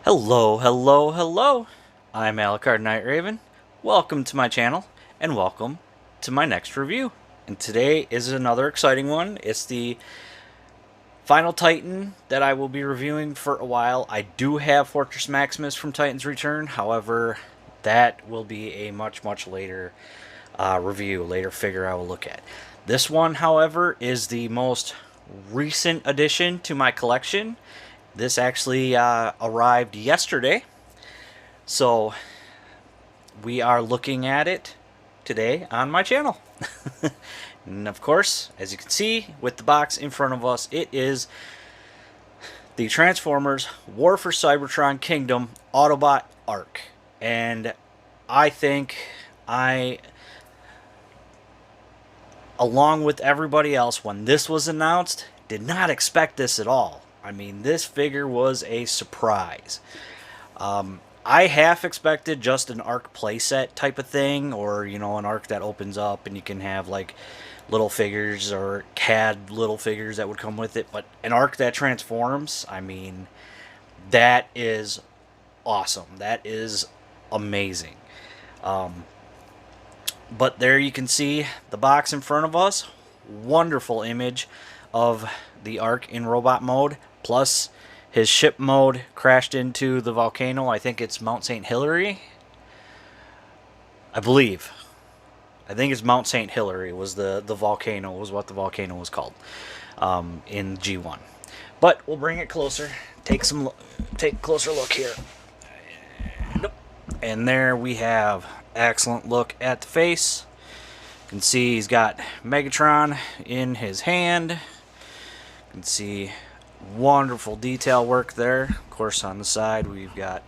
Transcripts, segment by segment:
Hello, hello, hello. I'm Alucard Night Raven. Welcome to my channel, and welcome to my next review. And today is another exciting one. It's the final Titan that I will be reviewing for a while. I do have Fortress Maximus from Titan's Return. However, that will be a much later review, later figure I will look at. This one, however, is the most recent addition to my collection. This actually arrived yesterday, so we are looking at it today on my channel. And of course, as you can see with the box in front of us, it is the Transformers War for Cybertron Kingdom Autobot Arc. And I think along with everybody else, when this was announced, did not expect this at all. I mean, this figure was a surprise. I half expected just an ARC playset type of thing, or, you know, an ARC that opens up and you can have, like, little figures or CAD little figures that would come with it. But an ARC that transforms, I mean, that is awesome. That is amazing. But there you can see the box in front of us. Wonderful image of the ARC in robot mode. Plus, his ship mode crashed into the volcano. I think it's Mount St. Hilary. I believe. I think it's Mount St. Hilary was the volcano, was what the volcano was called in G1. But we'll bring it closer. Take a closer look here. And there we have excellent look at the face. You can see he's got Megatron in his hand. You can see wonderful detail work there. Of course, on the side we've got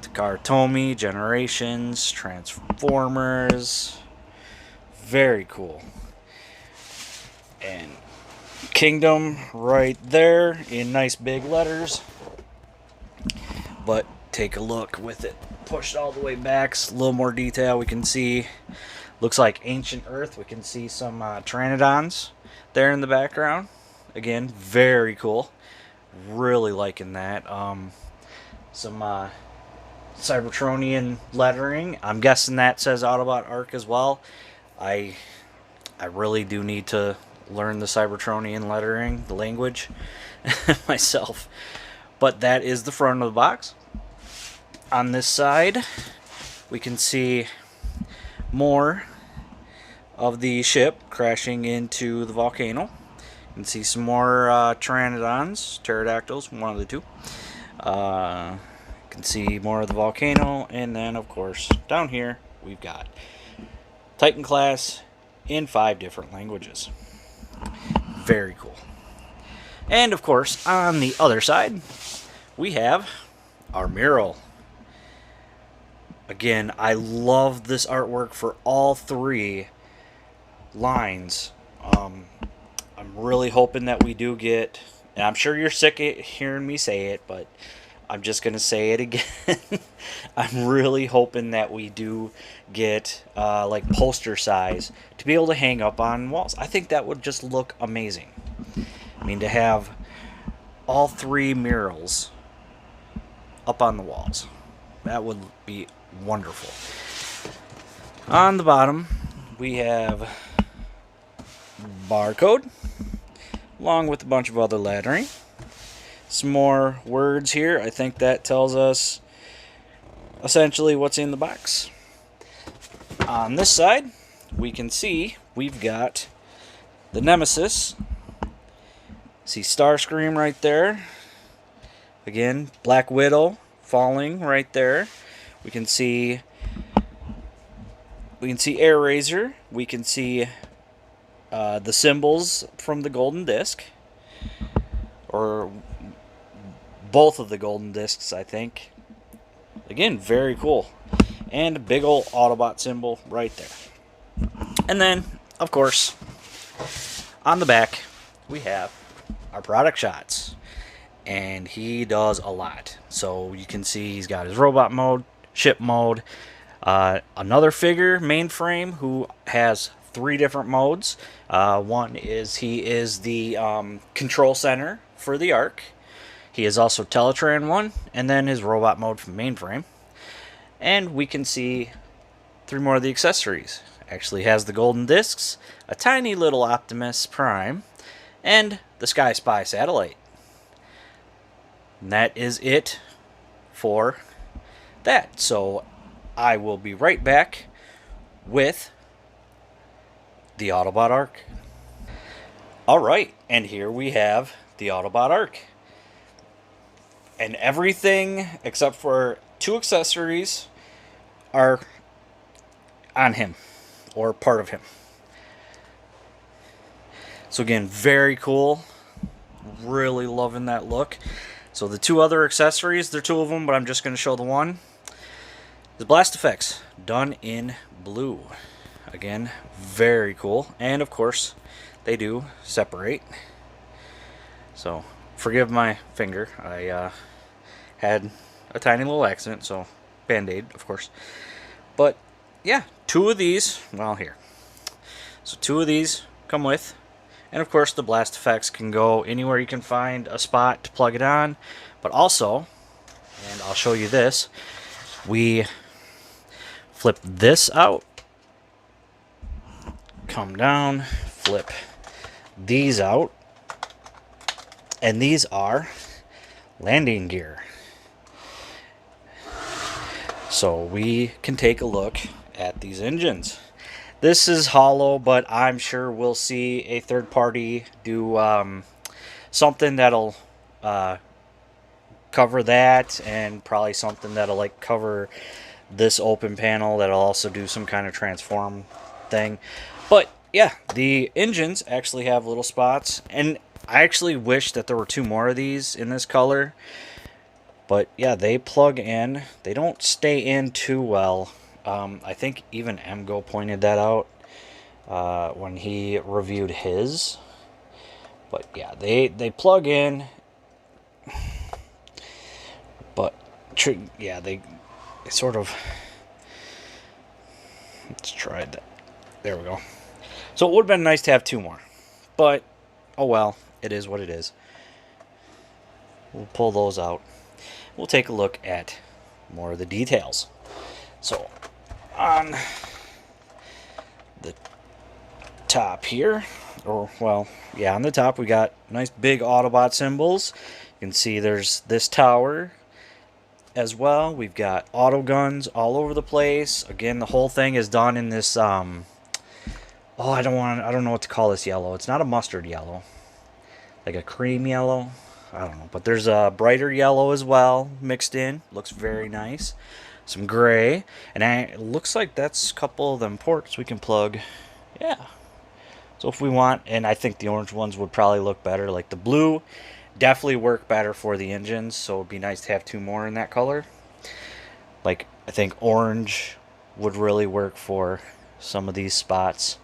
Takara Tomy, Generations, Transformers. Very cool. And Kingdom right there in nice big letters. But take a look with it pushed all the way back. It's a little more detail. We can see, looks like ancient Earth. We can see some Pteranodons there in the background. Again, very cool. Really liking that. Some Cybertronian lettering. I'm guessing that says Autobot Arc as well. I really do need to learn the Cybertronian lettering, the language, myself. But that is the front of the box. On this side, we can see more of the ship crashing into the volcano. You can see some more Pteranodons, pterodactyls, one of the two. You can see more of the volcano, and then, of course, down here, we've got Titan class in 5 different languages. Very cool. And, of course, on the other side, we have our mural. Again, I love this artwork for all 3 lines. I'm really hoping that we do get, and I'm sure you're sick of hearing me say it, but I'm just going to say it again. I'm really hoping that we do get like poster size to be able to hang up on walls. I think that would just look amazing. I mean, to have all 3 murals up on the walls. That would be wonderful. On the bottom, we have barcode, along with a bunch of other lettering. Some more words here. I think that tells us essentially what's in the box. On this side, we can see we've got the Nemesis. See Starscream right there. Again, Black Widow falling right there. We can see Air Razor. We can see the symbols from the golden disc, or both of the golden discs, I think. Again, very cool. And a big old Autobot symbol right there. And then, of course, on the back, we have our product shots. And he does a lot. So you can see he's got his robot mode, ship mode, another figure, Mainframe, who has 3 different modes. One is he is the control center for the ARC. He is also Teletran 1, and then his robot mode from Mainframe. And we can see 3 more of the accessories. Actually has the golden discs, a tiny little Optimus Prime, and the Sky Spy satellite. And that is it for that. So I will be right back with the Autobot Arc. Alright, and here we have the Autobot Arc. And everything except for 2 accessories are on him, or part of him. So again, very cool. Really loving that look. So the 2 other accessories, there are 2 of them, but I'm just going to show the one. The blast effects, done in blue. Again, very cool. And of course, they do separate. So, forgive my finger. I had a tiny little accident, so Band-Aid, of course. But, yeah, 2 of these, well, here. So 2 of these come with. And of course, the blast effects can go anywhere you can find a spot to plug it on. But also, and I'll show you this, we flip this out, come down, flip these out, and these are landing gear. So we can take a look at these engines. This is hollow, but I'm sure we'll see a third party do something that'll cover that, and probably something that'll like cover this open panel that'll also do some kind of transform thing. But yeah, the engines actually have little spots, and I actually wish that there were 2 more of these in this color. But yeah, they plug in. They don't stay in too well. I think even MGO pointed that out when he reviewed his. But yeah, they plug in. But yeah, they sort of. Let's try that. There we go. So it would have been nice to have 2 more. But, oh well, it is what it is. We'll pull those out. We'll take a look at more of the details. So, on the top here, or well, yeah, on the top we got nice big Autobot symbols. You can see there's this tower as well. We've got auto guns all over the place. Again, the whole thing is done in this I don't know what to call this yellow. It's not a mustard yellow. Like a cream yellow. I don't know, but there's a brighter yellow as well mixed in. Looks very nice. Some gray, and it looks like that's a couple of them ports we can plug. Yeah. So if we want, and I think the orange ones would probably look better. Like the blue definitely work better for the engines, so it'd be nice to have 2 more in that color. Like I think orange would really work for some of these spots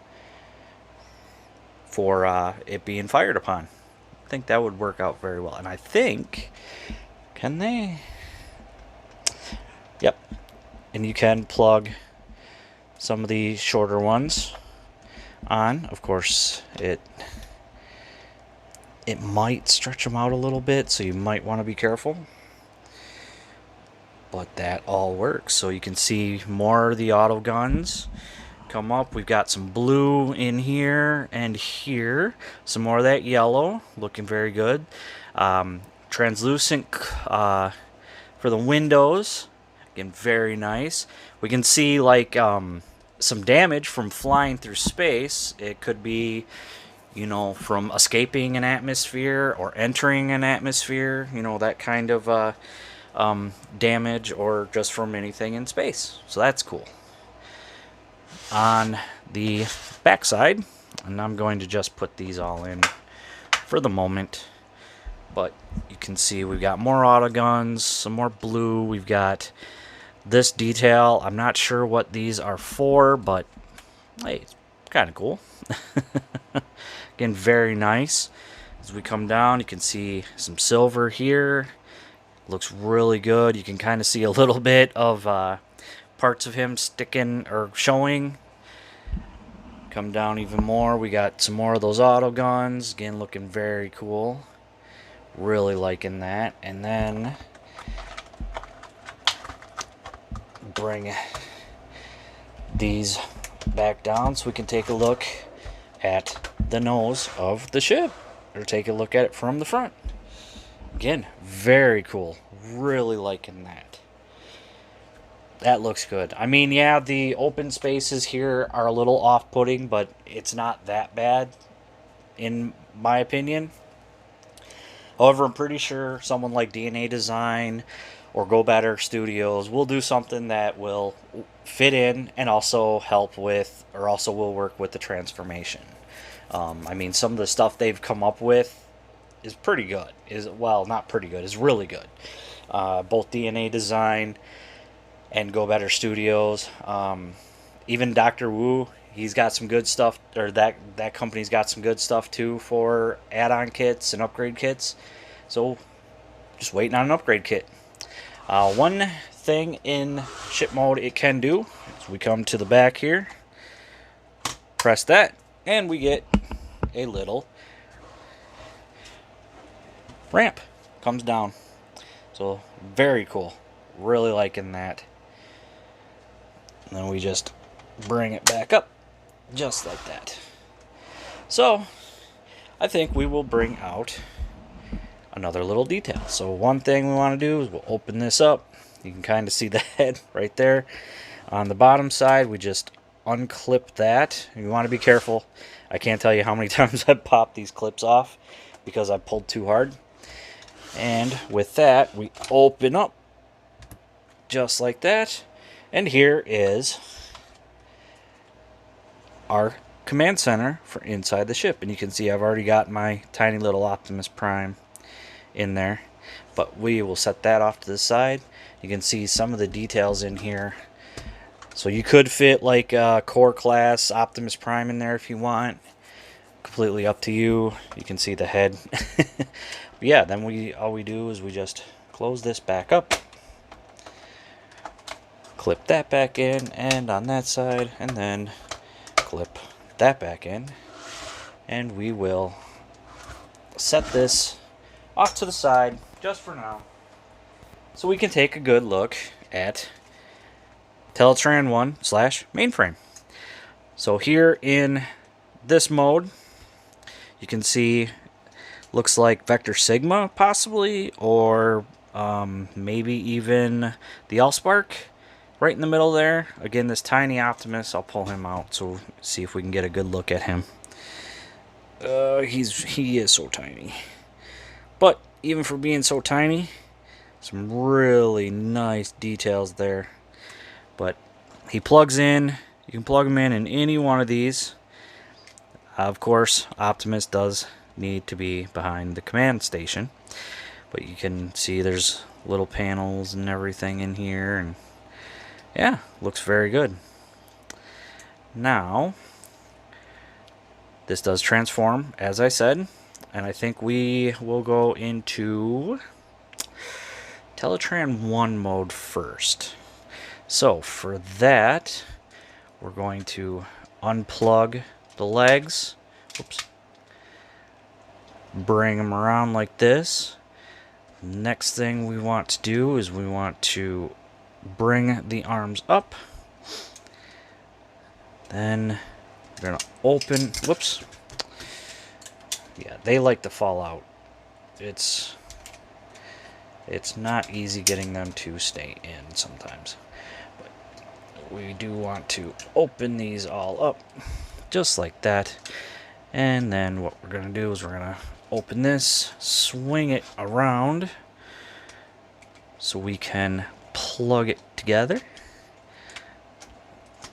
for it being fired upon. I think that would work out very well. And I think, can they? Yep. And you can plug some of the shorter ones on. Of course, it might stretch them out a little bit, so you might want to be careful. But that all works. So you can see more of the auto guns come up. We've got some blue in here and here. Some more of that yellow. Looking very good. Translucent for the windows. Again, very nice. We can see like some damage from flying through space. It could be, you know, from escaping an atmosphere or entering an atmosphere. You know, that kind of damage, or just from anything in space. So that's cool. On the backside, and I'm going to just put these all in for the moment, but you can see we've got more auto guns, some more blue. We've got this detail. I'm not sure what these are for, but hey, it's kind of cool. Again, very nice. As we come down, you can see some silver here. Looks really good. You can kind of see a little bit of parts of him sticking or showing. Come down even more. We got some more of those auto guns. Again, looking very cool. Really liking that. And then bring these back down so we can take a look at the nose of the ship, or take a look at it from the front. Again, very cool. Really liking that. That looks good. I mean, yeah, the open spaces here are a little off-putting, but it's not that bad, in my opinion. However, I'm pretty sure someone like DNA Design or Go Better Studios will do something that will fit in and also help with, or also will work with the transformation. I mean, some of the stuff they've come up with is pretty good. Well, not pretty good. Is really good. Both DNA Design and Go Better Studios. Even Dr. Wu, he's got some good stuff, or that company's got some good stuff too for add-on kits and upgrade kits. So, just waiting on an upgrade kit. One thing in ship mode it can do is we come to the back here, press that, and we get a little ramp. Comes down. So, very cool. Really liking that. And then we just bring it back up, just like that. So, I think we will bring out another little detail. So one thing we want to do is we'll open this up. You can kind of see the head right there. On the bottom side, we just unclip that. You want to be careful. I can't tell you how many times I popped these clips off because I pulled too hard. And with that, we open up just like that. And here is our command center for inside the ship. And you can see I've already got my tiny little Optimus Prime in there. But we will set that off to the side. You can see some of the details in here. So you could fit like a core class Optimus Prime in there if you want. Completely up to you. You can see the head. But yeah, then all we do is we just close this back up. Clip that back in, and on that side, and then clip that back in. And we will set this off to the side just for now, so we can take a good look at Teletran 1 / Mainframe. So here in this mode, you can see looks like Vector Sigma possibly, or maybe even the Allspark right in the middle there. Again, this tiny Optimus, I'll pull him out so see if we can get a good look at him. He is so tiny. But even for being so tiny, some really nice details there. But he plugs in. You can plug him in any one of these. Of course, Optimus does need to be behind the command station. But you can see there's little panels and everything in here. And yeah, looks very good. Now, this does transform, as I said. And I think we will go into Teletran 1 mode first. So for that, we're going to unplug the legs. Oops. Bring them around like this. Next thing we want to do is we want to bring the arms up. Then we're going to open. Whoops. Yeah, they like to fall out. It's not easy getting them to stay in sometimes. But we do want to open these all up just like that. And then what we're going to do is we're going to open this, swing it around so we can plug it together.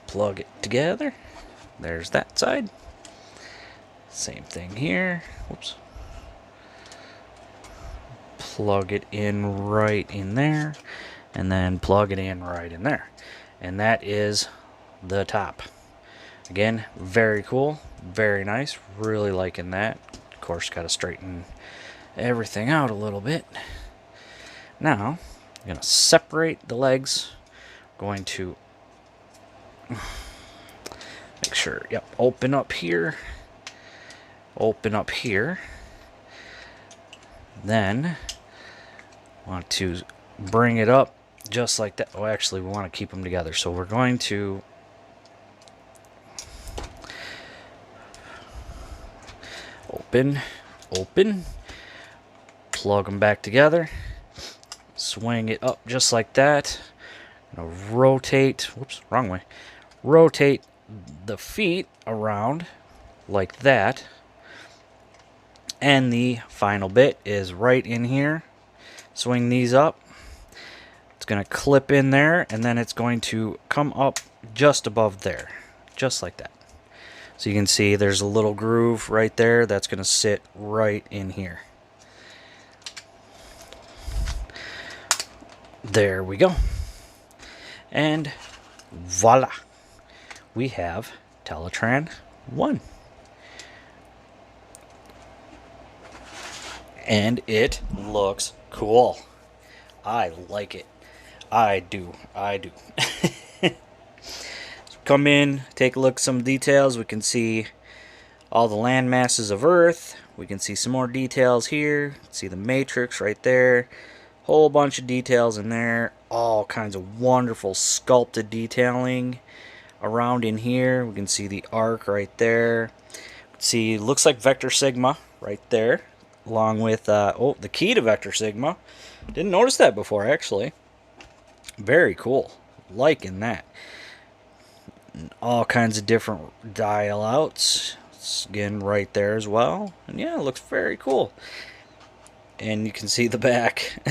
Plug it together. There's that side. Same thing here. Whoops. Plug it in right in there, and then plug it in right in there. And that is the top. Again, very cool, very nice. Really liking that. Of course, got to straighten everything out a little bit. Now, I'm going to separate the legs. Going to make sure, yep, open up here. Open up here. Then want to bring it up just like that. Oh, actually, we want to keep them together. So we're going to open, plug them back together, swing it up just like that. Rotate, whoops, wrong way. Rotate the feet around like that. And the final bit is right in here. Swing these up. It's going to clip in there, and then it's going to come up just above there, just like that. So you can see there's a little groove right there that's going to sit right in here. There we go. And voila, we have Teletran 1. And it looks cool. I like it. I do. So come in, take a look at some details. We can see all the land masses of Earth. We can see some more details here. See the matrix right there. Whole bunch of details in there. All kinds of wonderful sculpted detailing around in here. We can see the arc right there. See, looks like Vector Sigma right there, along with the key to Vector Sigma. Didn't notice that before, actually. Very cool. Liking that. All kinds of different dial outs. Again, right there as well. And yeah, it looks very cool. And you can see the back.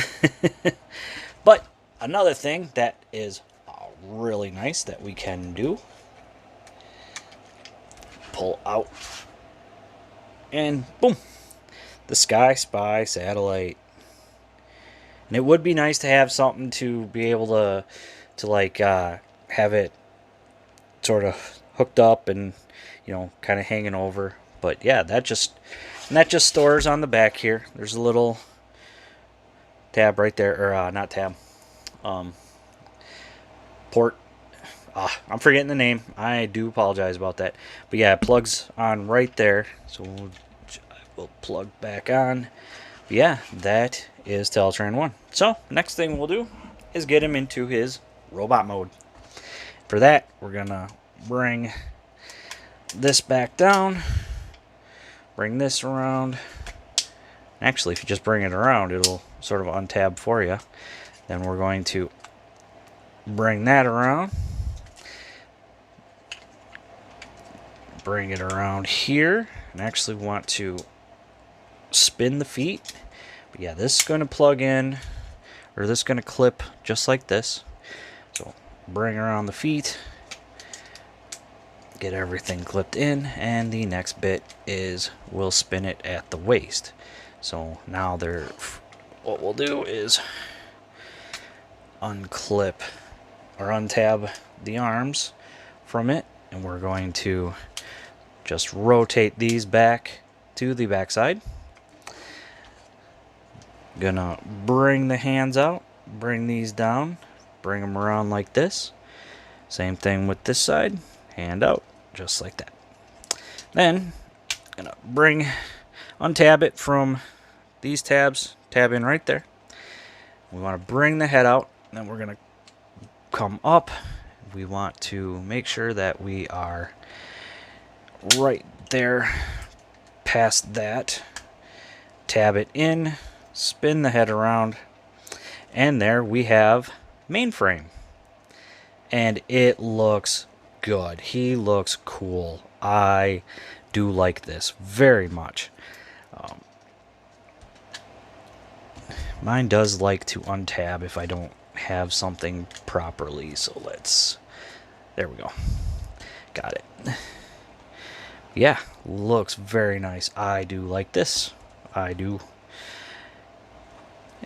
But another thing that is really nice that we can do, pull out, and boom, the Sky Spy satellite. And it would be nice to have something to be able to like have it sort of hooked up and, you know, kind of hanging over. But yeah, that just stores on the back here. There's a little tab right there, or not tab, port. I'm forgetting the name. I do apologize about that. But yeah, it plugs on right there. So we'll plug back on. But yeah, that is Teletran 1. So next thing we'll do is get him into his robot mode. For that, we're gonna bring this back down, bring this around. Actually, if you just bring it around, it'll sort of untab for you. Then we're going to bring that around, bring it around here, and actually want to spin the feet. But yeah, this is going to plug in, or this is going to clip just like this. So bring around the feet, get everything clipped in, and the next bit is we'll spin it at the waist. So now what we'll do is unclip or untab the arms from it, and we're going to just rotate these back to the backside. Gonna bring the hands out, bring these down, bring them around like this. Same thing with this side, hand out, just like that. Then, gonna untab it from these tabs, tab in right there. We want to bring the head out, and then we're gonna come up. We want to make sure that we are right there past that. Tab it in, spin the head around, and there we have Mainframe. And it looks good. He looks cool. I do like this very much. Mine does like to untab if I don't have something properly. So there we go. Got it. Yeah, looks very nice. I do like this. I do.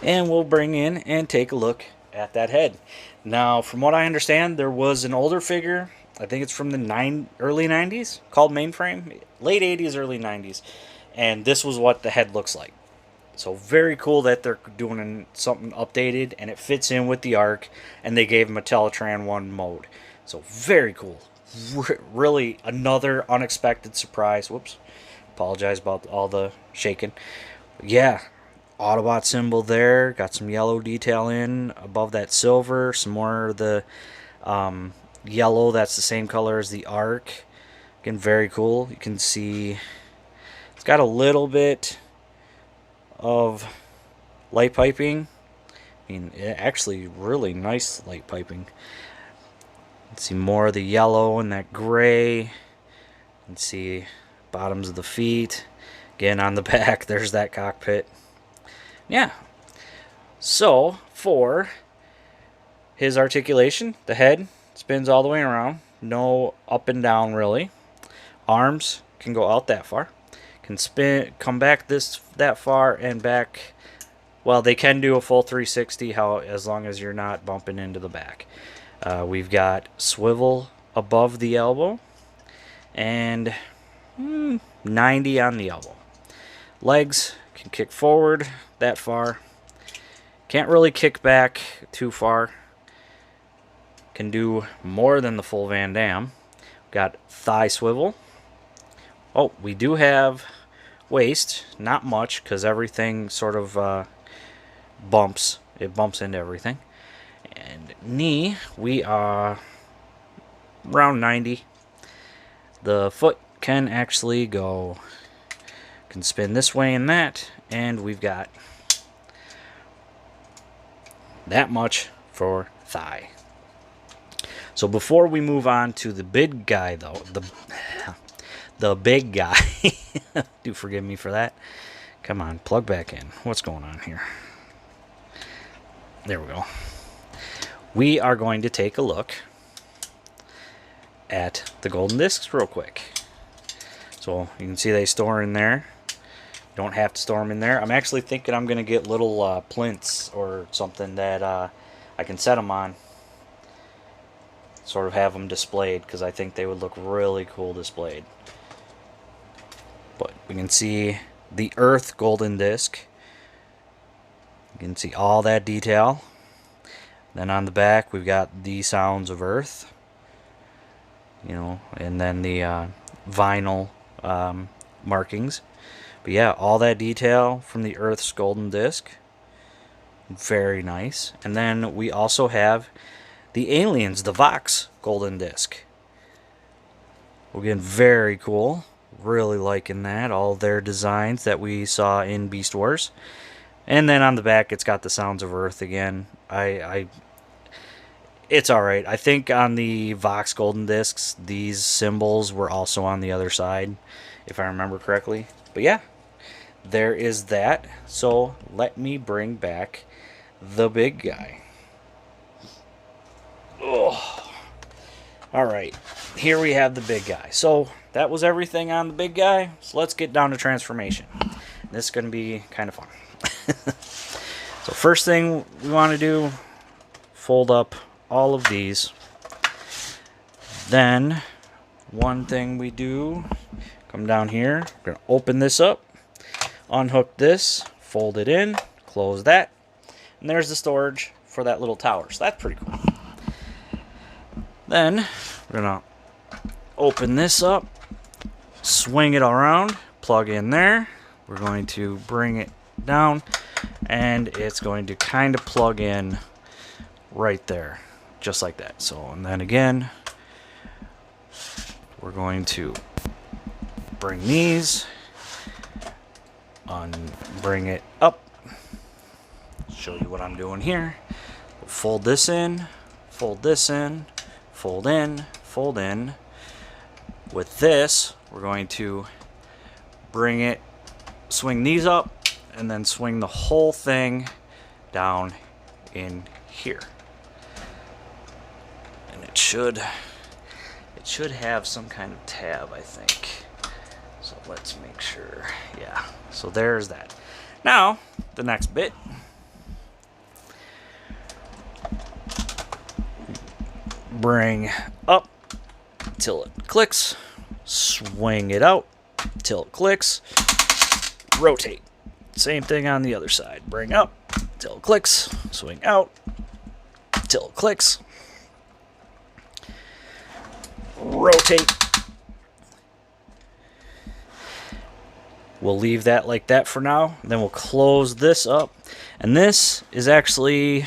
And we'll bring in and take a look at that head. Now, from what I understand, there was an older figure, I think it's from the early 90s, called Mainframe. Late 80s, early 90s. And this was what the head looks like. So very cool that they're doing something updated, and it fits in with the arc, and they gave him a Teletran 1 mode. So very cool. Really another unexpected surprise. Whoops. Apologize about all the shaking. Yeah. Autobot symbol there. Got some yellow detail in above that silver. Some more of the yellow that's the same color as the arc. Again, very cool. You can see it's got a little bit of light piping. I mean, actually really nice light piping. You can see more of the yellow and that gray. You can see bottoms of the feet. Again, on the back, there's that cockpit. Yeah. So, for his articulation, the head spins all the way around. No up and down, really. Arms can go out that far. Can spin, come back that far and back. Well, they can do a full 360 as long as you're not bumping into the back. We've got swivel above the elbow and 90 on the elbow. Legs can kick forward that far. Can't really kick back too far. Can do more than the full Van Damme. Got thigh swivel. Oh, we do have waist. Not much because everything sort of bumps. It bumps into everything. And knee, we are around 90. The foot can actually go, can spin this way and that, and we've got that much for thigh. So before we move on to the big guy, though, the big guy, do forgive me for that. Come on, plug back in. What's going on here? There we go. We are going to take a look at the golden discs real quick. So you can see they store in there. You don't have to store them in there. I'm actually thinking I'm going to get little plinths or something that I can set them on. Sort of have them displayed because I think they would look really cool displayed. But we can see the Earth golden disc. You can see all that detail. Then on the back we've got the sounds of Earth. You know, and then the vinyl markings. But yeah, all that detail from the Earth's golden disc. Very nice. And then we also have the Aliens, the Vox golden disc. Again, very cool. Really liking that. All their designs that we saw in Beast Wars. And then on the back, it's got the sounds of Earth again. It's alright. I think on the Vox golden discs, these symbols were also on the other side, if I remember correctly. But yeah, there is that. So let me bring back the big guy. Oh. Alright, here we have the big guy. So that was everything on the big guy. So let's get down to transformation. This is going to be kind of fun. So first thing we want to do, fold up all of these. Then one thing we do, come down here, we're going to open this up, unhook this, fold it in, close that, and there's the storage for that little tower. So that's pretty cool. Then we're going to open this up, swing it around, plug in there. We're going to bring it down, and it's going to kind of plug in right there, just like that. So, and then again, we're going to bring these, bring it up, show you what I'm doing here. Fold this in, fold this in, fold in, fold in. With this, we're going to bring it, swing these up, and then swing the whole thing down in here. And it should have some kind of tab, I think. So let's make sure. Yeah. So there's that. Now, the next bit. Bring up till it clicks. Swing it out till it clicks. Rotate. Same thing on the other side. Bring up till it clicks. Swing out till it clicks. Rotate. we'll leave that like that for now. Then we'll close this up. And this is actually,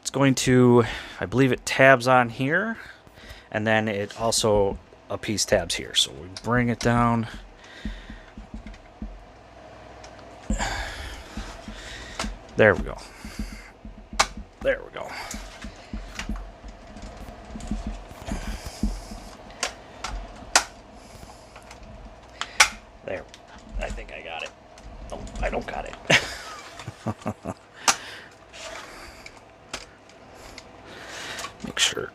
it's going to, I believe it tabs on here. And then it also, a piece tabs here. So we bring it down. There we go. There we go. There. I think I got it. Oh, I don't got it. Make sure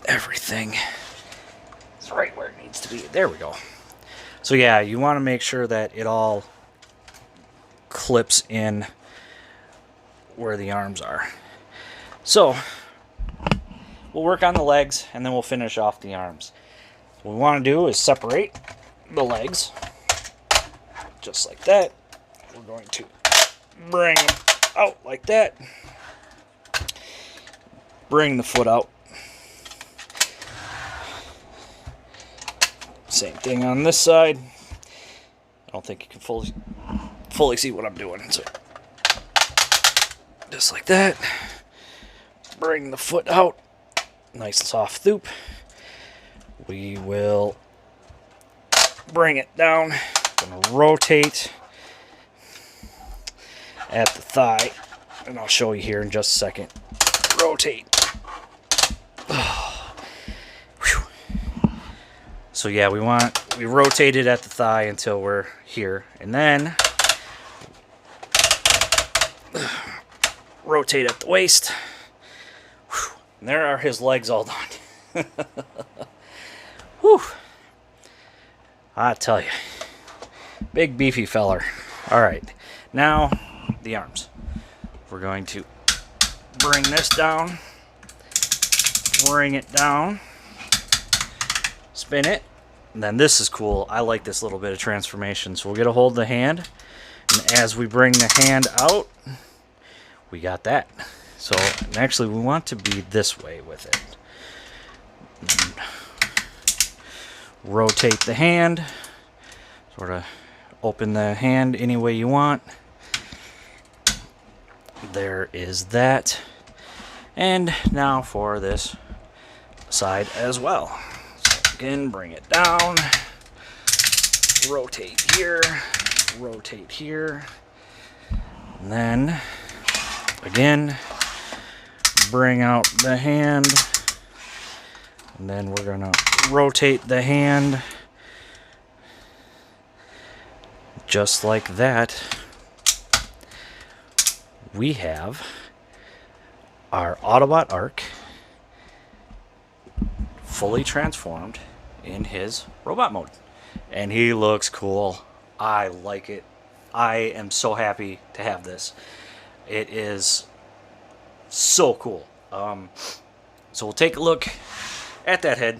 everything is right where it needs to be. There we go. So yeah, you want to make sure that it all clips in where the arms are. So we'll work on the legs and then we'll finish off the arms. What we want to do is separate the legs just like that. We're going to bring them out like that. Bring the foot out. Same thing on this side. I don't think you can fully see what I'm doing. So just like that. Bring the foot out. Nice soft thoop. We will bring it down. Gonna rotate at the thigh, and I'll show you here in just a second. Rotate. So yeah, we rotate it at the thigh until we're here, and then rotate at the waist. And there are his legs all done. Whew. I tell you, big beefy feller. All right, now the arms. We're going to bring this down, bring it down, spin it, and then this is cool. I like this little bit of transformation. So we'll get a hold of the hand, and as we bring the hand out, we got that. So and actually we want to be this way with it. Rotate the hand, sort of open the hand any way you want. There is that. And now for this side as well. So again, bring it down, rotate here, and then again, bring out the hand, and then we're gonna rotate the hand just like that. We have our Autobot Arc fully transformed in his robot mode, and he looks cool. I like it. I am so happy to have this. It is so cool. So we'll take a look at that head.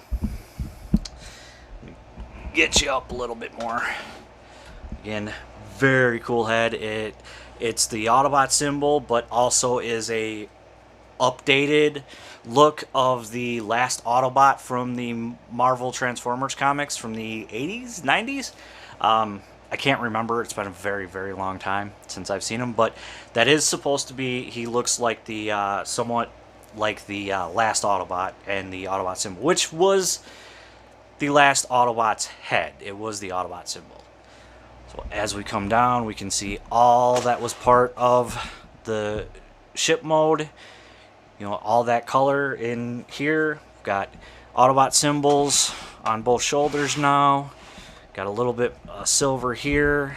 Get you up a little bit more. Again, very cool head. It's the Autobot symbol, but also is a updated look of the last Autobot from the Marvel Transformers comics from the 80s, 90s. I can't remember. It's been a very, very long time since I've seen him, but that is supposed to be, he looks like the, somewhat like the last Autobot and the Autobot symbol, which was the last Autobot's head. It was the Autobot symbol. So as we come down, we can see all that was part of the ship mode. You know, all that color in here. We've got Autobot symbols on both shoulders now. Got a little bit silver here.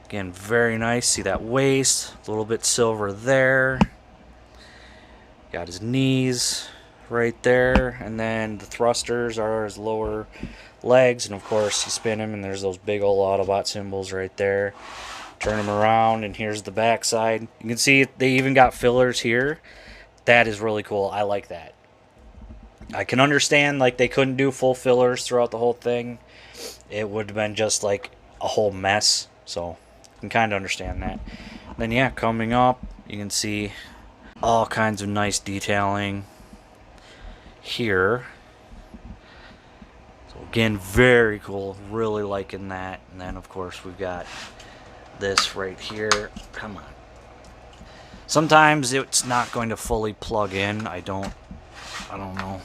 Again, very nice. See that waist, a little bit silver there. Got his knees right there, and then the thrusters are his lower legs, and of course you spin him and there's those big old Autobot symbols right there. Turn him around and here's the back side. You can see they even got fillers here. That is really cool. I like that. I can understand like they couldn't do full fillers throughout the whole thing. It would have been just like a whole mess, so I can kind of understand that. Then yeah, coming up you can see all kinds of nice detailing here. So Again, very cool. Really liking that. And then, of course, we've got this right here. Come on. Sometimes it's not going to fully plug in. I don't know.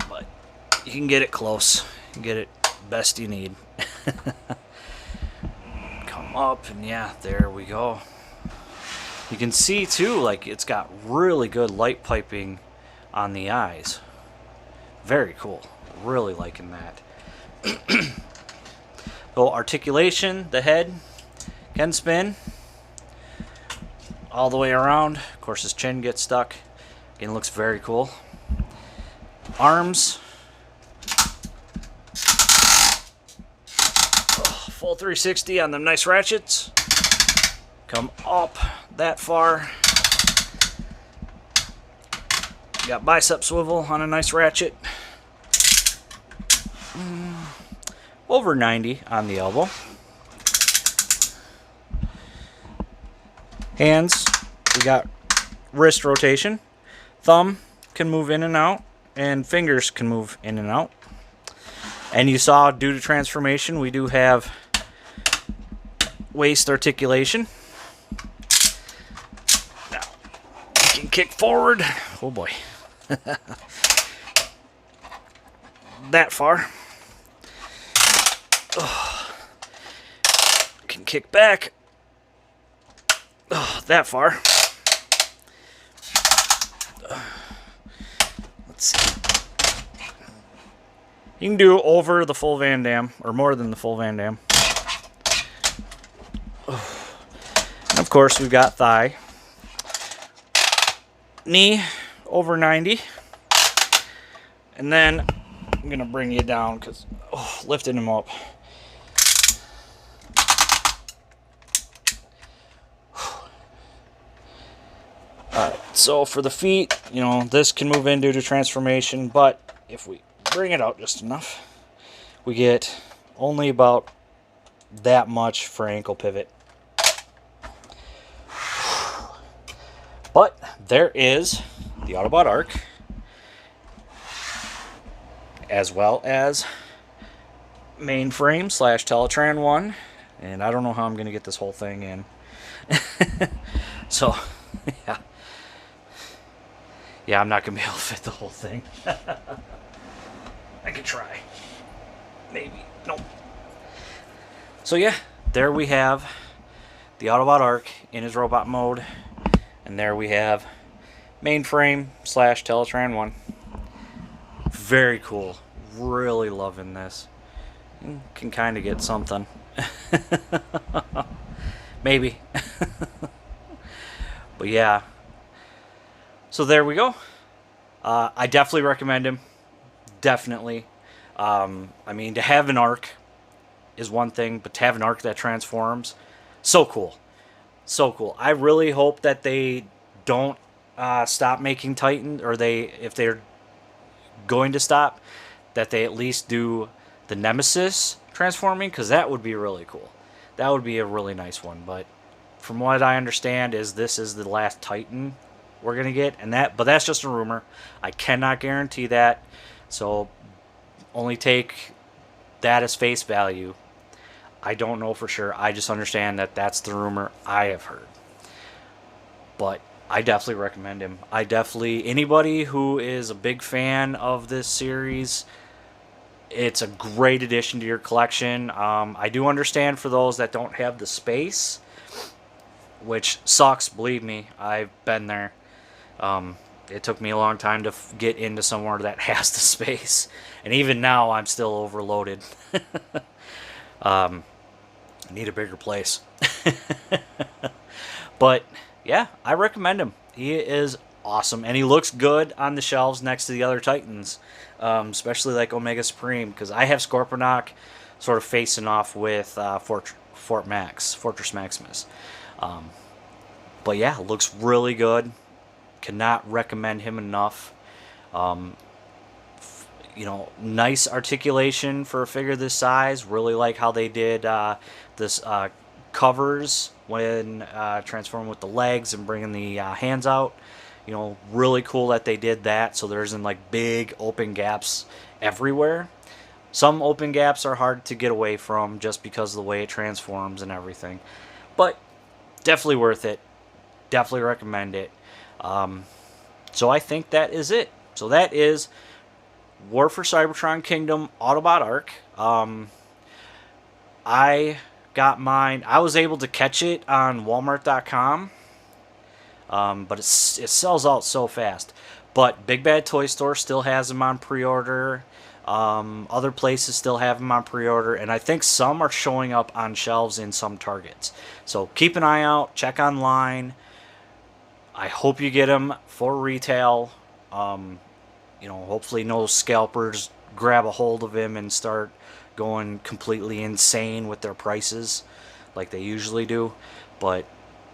But you can get it close. You can get it best you need. Come up, and yeah, there we go. You can see too, like, it's got really good light piping on the eyes. Very cool. Really liking that. So articulation, the head can spin all the way around. Of course, his chin gets stuck. Again, looks very cool. Arms. Full 360 on them nice ratchets. Come up that far. Got bicep swivel on a nice ratchet. Over 90 on the elbow. Hands, we got wrist rotation. Thumb can move in and out, and fingers can move in and out. And you saw, due to transformation, we do have waist articulation. Now, you can kick forward. Oh boy. That far. Can kick back. That far. Let's see. You can do over the full Van Damme, or more than the full Van Damme. And of course, we've got thigh. Knee, over 90. And then I'm going to bring you down because lifting him up. Alright, so for the feet, you know, this can move in due to transformation, but if we bring it out just enough, we get only about that much for ankle pivot. But there is the Autobot Arc, as well as Mainframe / Teletran 1, and I don't know how I'm going to get this whole thing in. So, yeah. Yeah, I'm not going to be able to fit the whole thing. I could try. Maybe. Nope. So yeah, there we have the Autobot Arc in his robot mode. And there we have Mainframe / Teletran 1. Very cool. Really loving this. You can kind of get something. Maybe. But yeah. So there we go. I definitely recommend him. Definitely. I mean, to have an arc is one thing, but to have an arc that transforms, so cool. So cool. I really hope that they don't stop making Titan, or if they're going to stop, that they at least do the Nemesis transforming, because that would be really cool. That would be a really nice one. But from what I understand, this is the last Titan we're gonna get, but that's just a rumor. I cannot guarantee that, so only take that as face value. I don't know for sure. I just understand that that's the rumor I have heard. But I definitely recommend him. Anybody who is a big fan of this series, it's a great addition to your collection. I do understand for those that don't have the space, which sucks, believe me. I've been there. It took me a long time to get into somewhere that has the space. And even now, I'm still overloaded. I need a bigger place. But, yeah, I recommend him. He is awesome. And he looks good on the shelves next to the other Titans. Especially like Omega Supreme. Because I have Scorponok sort of facing off with Fortress Maximus. But, yeah, looks really good. Cannot recommend him enough. You know, nice articulation for a figure this size. Really like how they did this covers when transforming with the legs and bringing the hands out. You know, really cool that they did that, so there isn't like big open gaps everywhere. Some open gaps are hard to get away from just because of the way it transforms and everything. But definitely worth it. Definitely recommend it. So I think that is it. So that is War for Cybertron Kingdom Autobot Arc. I got mine. I was able to catch it on Walmart.com, but it sells out so fast. But Big Bad Toy Store still has them on pre-order. Other places still have them on pre-order, and I think some are showing up on shelves in some Targets. So keep an eye out. Check online. I hope you get them for retail. You know, hopefully no scalpers grab a hold of him and start going completely insane with their prices like they usually do. But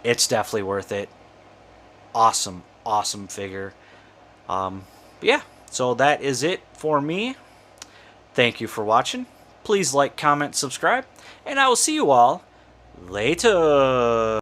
it's definitely worth it. Awesome, awesome figure. Yeah, so that is it for me. Thank you for watching. Please like, comment, subscribe, and I will see you all later.